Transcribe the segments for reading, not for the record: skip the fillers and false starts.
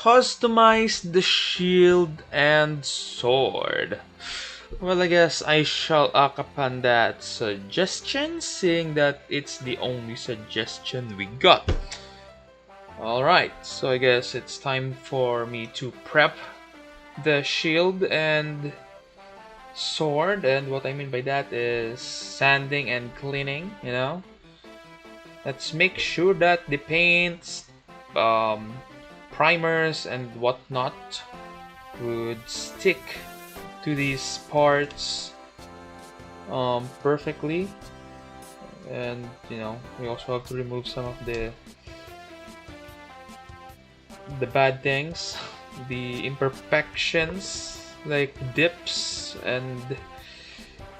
Customize the shield and sword. Well, I guess I shall act upon that suggestion, seeing that it's the only suggestion we got. Alright, so I guess it's time for me to prep the shield and sword, and what I mean by that is sanding and cleaning, you know. Let's make sure that the paints, primers and whatnot would stick to these parts perfectly, and you know, we also have to remove some of the bad things, the imperfections like dips and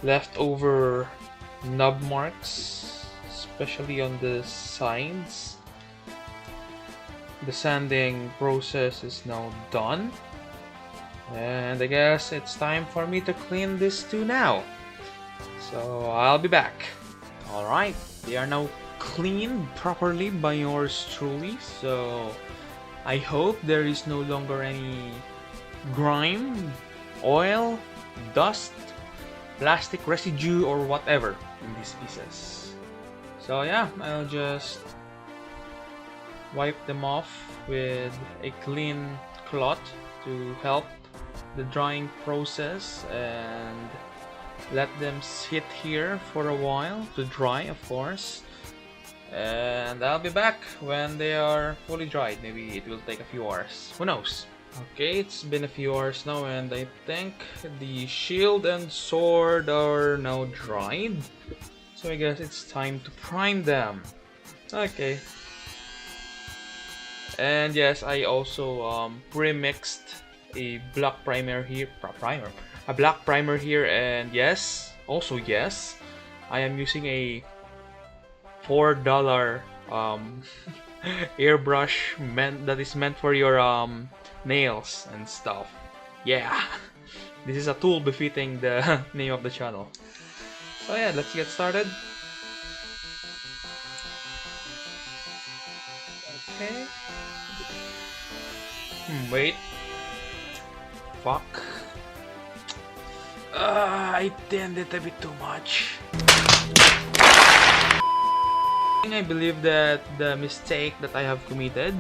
leftover nub marks, especially on the sides. The sanding process is now done, and I guess it's time for me to clean this too now. So I'll be back. Alright, they are now cleaned properly by yours truly, so I hope there is no longer any grime, oil, dust, plastic residue or whatever in these pieces. So yeah, I'll just wipe them off with a clean cloth to help the drying process, and let them sit here for a while to dry, of course. And I'll be back when they are fully dried. Maybe it will take a few hours. Who knows? Okay, it's been a few hours now, and I think the shield and sword are now dried. So I guess it's time to prime them. Okay. And yes, I also pre-mixed a black primer here. A black primer here, and yes, also yes, I am using a $4 airbrush that is meant for your nails and stuff. Yeah, this is a tool befitting the name of the channel. So yeah, let's get started. Okay. Wait. Fuck. I did it a bit too much. I believe that the mistake that I have committed,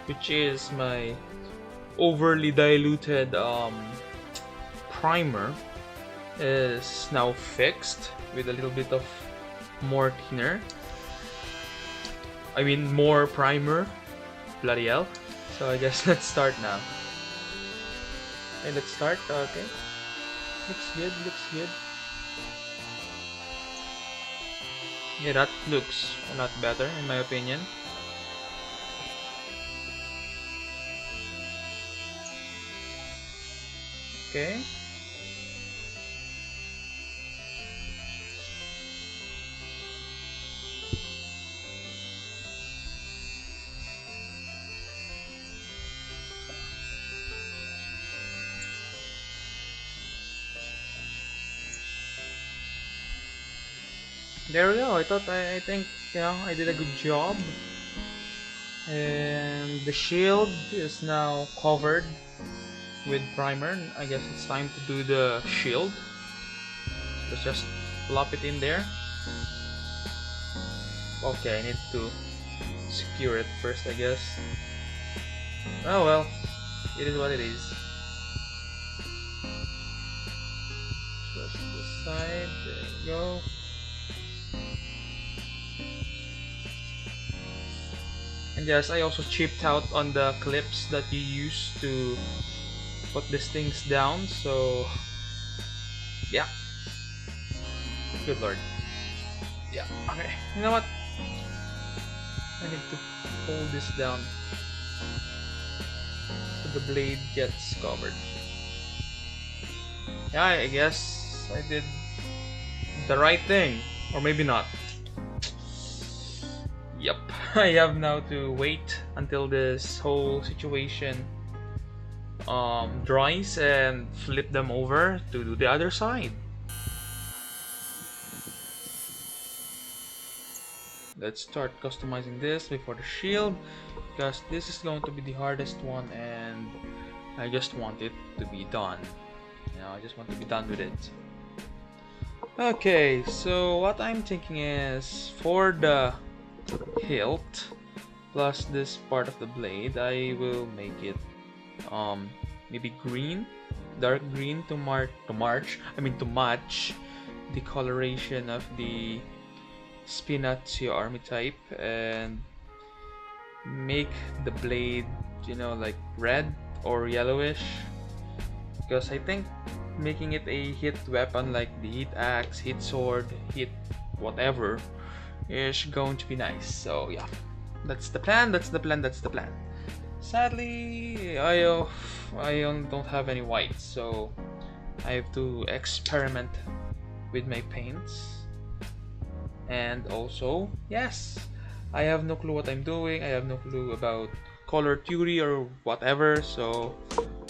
which is my overly diluted primer, is now fixed with a little bit of more thinner. I mean more primer. Bloody hell. So I guess let's start now. Okay, let's start. Okay. Looks good, looks good. Yeah, that looks a lot better in my opinion. Okay. There we go. I think, you know, I did a good job. And the shield is now covered with primer. I guess it's time to do the shield. Let's just plop it in there. Okay, I need to secure it first, I guess. Oh well, it is what it is. Just the side, there we go. And yes, I also chipped out on the clips that you use to put these things down, so yeah. Good lord. Yeah, okay. You know what? I need to pull this down so the blade gets covered. Yeah, I guess I did the right thing. Or maybe not. Yep, I have now to wait until this whole situation dries and flip them over to do the other side. Let's start customizing this before the shield, because this is going to be the hardest one, and I just want it to be done. You know, I just want to be done with it. Okay, so what I'm thinking is for the hilt plus this part of the blade, I will make it maybe green, dark green to match the coloration of the Spinatio Army Type, and make the blade, you know, like red or yellowish, because I think making it a hit weapon like the hit axe, hit sword, hit whatever is going to be nice. So yeah, that's the plan. Sadly, I don't have any whites, so I have to experiment with my paints. And also, yes, I have no clue what I'm doing. I have no clue about color theory or whatever, so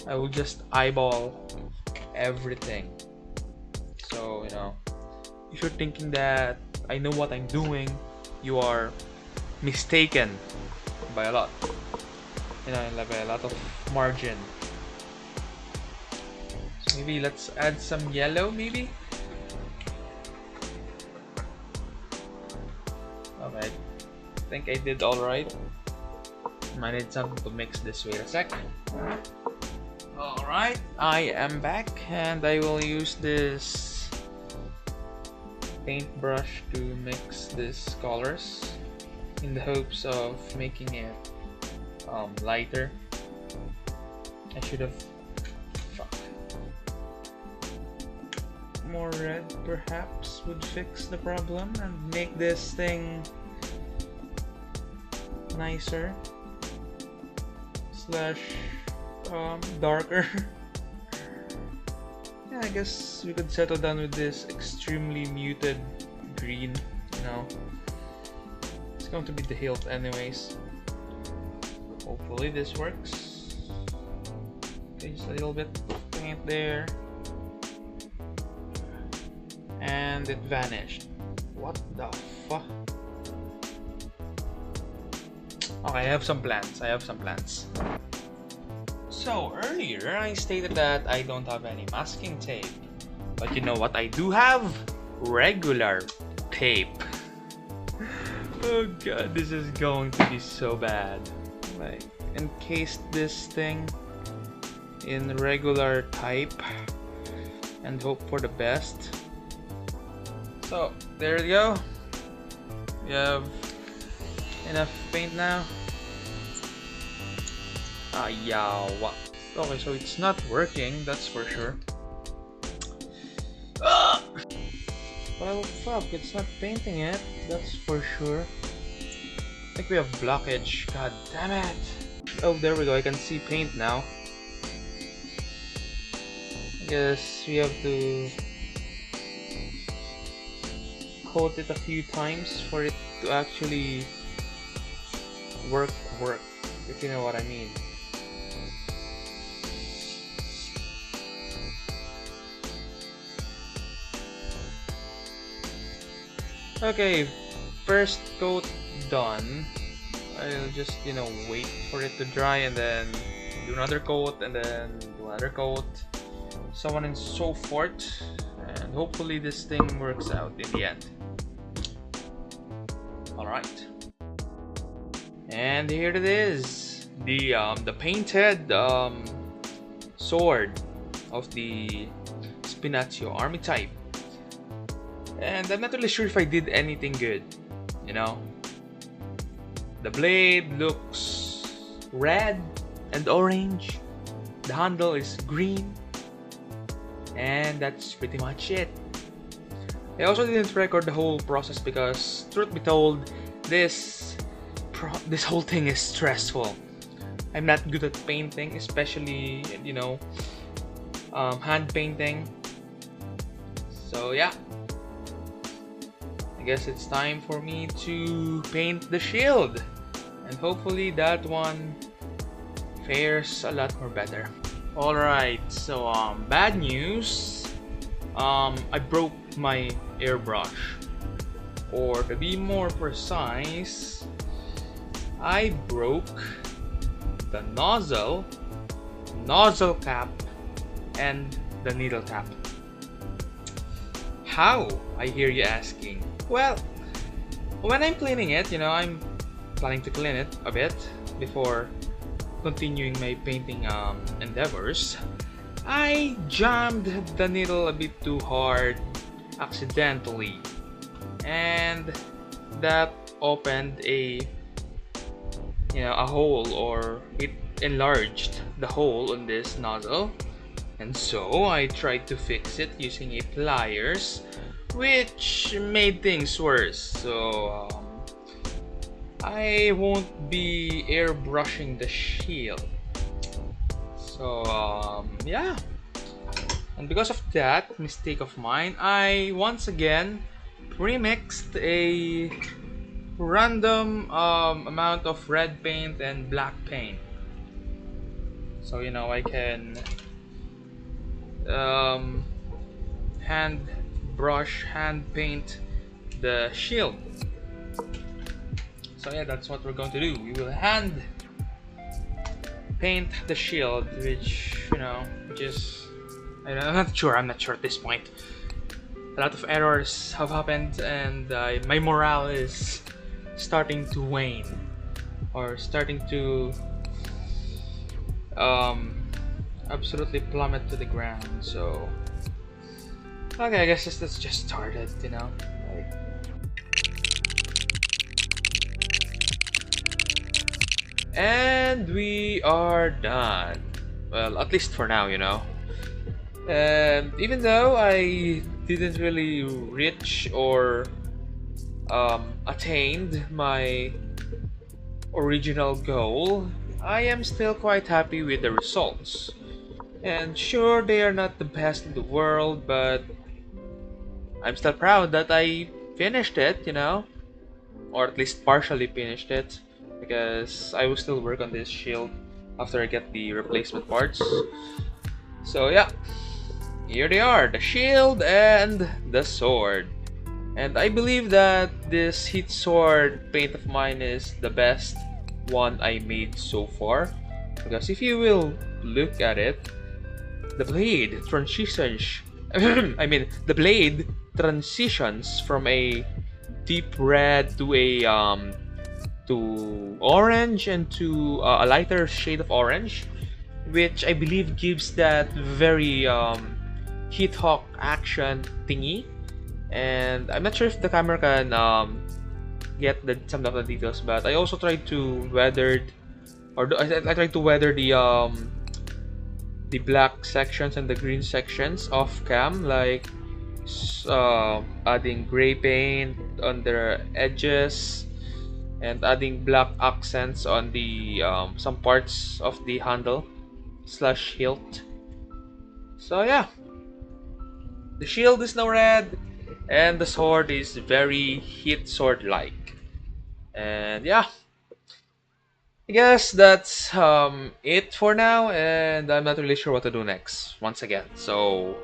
I will just eyeball everything. So, you know, if you're thinking that I know what I'm doing, you are mistaken by a lot. You know, by a lot of margin. So maybe let's add some yellow, maybe? Alright, I think I did alright. I need something to mix this. Wait a sec. Alright, I am back, and I will use this paintbrush to mix these colors in the hopes of making it lighter. I should have more red perhaps would fix the problem and make this thing nicer slash darker. Yeah, I guess we could settle down with this extremely muted green, you know. It's going to be the hilt anyways. Hopefully this works. Okay, just a little bit of paint there. And it vanished. What the fuck? Okay, I have some plans. So earlier I stated that I don't have any masking tape, but you know what I do have? Regular tape. Oh god, this is going to be so bad. Like, encase this thing in regular type and hope for the best. So there you go. We have enough paint now. Yeah, what? Okay, so it's not working, that's for sure. Well, fuck, it's not painting it, that's for sure. I think we have blockage, god damn it. Oh, there we go, I can see paint now. I guess we have to coat it a few times for it to actually work, if you know what I mean. Okay, first coat done. I'll just, you know, wait for it to dry and then do another coat and then do another coat, so on and so forth, and hopefully this thing works out in the end. Alright, and here it is, the painted sword of the Spinatio Army Type. And I'm not really sure if I did anything good, you know. The blade looks red and orange, the handle is green, and that's pretty much it. I also didn't record the whole process because, truth be told, this whole thing is stressful. I'm not good at painting, especially, you know, hand painting. So yeah, I guess it's time for me to paint the shield, and hopefully that one fares a lot more better. Alright, so bad news. I broke my airbrush, or to be more precise, I broke the nozzle nozzle cap, and the needle cap. How? I hear you asking. Well, when I'm cleaning it, I'm planning to clean it a bit before continuing my painting endeavors. I jammed the needle a bit too hard accidentally, and that opened a hole, or it enlarged the hole on this nozzle. And so I tried to fix it using a pliers, which made things worse. So I won't be airbrushing the shield. So yeah. And because of that mistake of mine, I once again remixed a random amount of red paint and black paint. So I can hand paint the shield. So yeah, that's what we're going to do. We will hand paint the shield, which just I'm not sure at this point. A lot of errors have happened, and my morale is starting to wane, or starting to absolutely plummet to the ground. So okay, I guess let's just start it, and we are done. Well, at least for now, even though I didn't really reach or attained my original goal, I am still quite happy with the results. And sure, they are not the best in the world, but I'm still proud that I finished it, or at least partially finished it, because I will still work on this shield after I get the replacement parts. So yeah, here they are, the shield and the sword. And I believe that this heat sword paint of mine is the best one I made so far, because if you will look at it, the blade transitions the blade transitions from a deep red to a to orange, and to a lighter shade of orange, which I believe gives that very heat hawk action thingy. And I'm not sure if the camera can get some of the details, but I also tried to I tried to weather the black sections and the green sections off cam, like adding gray paint on the edges and adding black accents on the some parts of the handle slash hilt. So yeah, the shield is now red, and the sword is very heat sword like. And yeah, I guess that's it for now, and I'm not really sure what to do next once again. So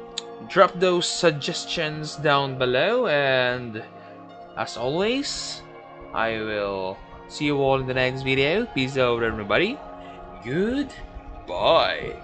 drop those suggestions down below, and as always, I will see you all in the next video. Peace out, everybody. Goodbye.